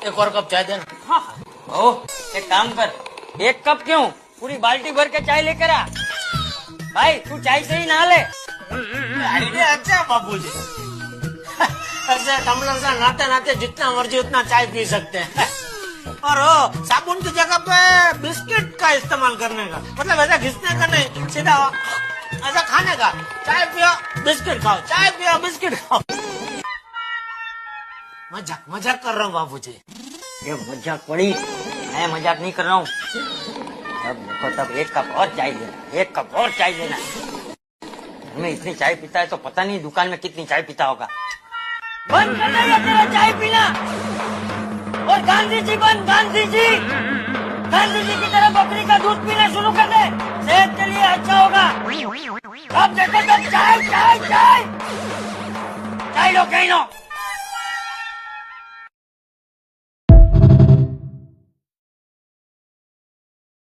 एक और कप चाय देना। हाँ। ओ, एक काम कर, एक कप क्यों, पूरी बाल्टी भर के चाय लेकर आ। भाई तू चाय से ही नहा ले। आइडिया अच्छा है बाबूजी। ऐसे टम्बलर से नहाते नहाते जितना मर्जी उतना चाय पी सकते हैं। और वो साबुन की जगह पे बिस्किट का इस्तेमाल करने का, मतलब ऐसा घिसने का नहीं, सीधा ऐसा खाने का। चाय पियो बिस्किट खाओ, चाय पियो बिस्किट खाओ। मजाक मजाक कर रहा हूँ बाबूजी। ये मजाक पड़ी, मैं मजाक नहीं कर रहा हूँ। तब देखो तब एक कप और चाय देना, एक कप और चाय देना। हमें इतनी चाय पीता है तो पता नहीं दुकान में कितनी चाय पीता होगा। बंद कर देगा तेरा चाय पीना। और गांधी जी बन, गांधी जी, गांधी जी की तरह बकरी का दूध पीना शुरू कर दे, सेहत के लिए अच्छा होगा। अब देखो तब चाय चाय चाय चाय लो कहीं लो।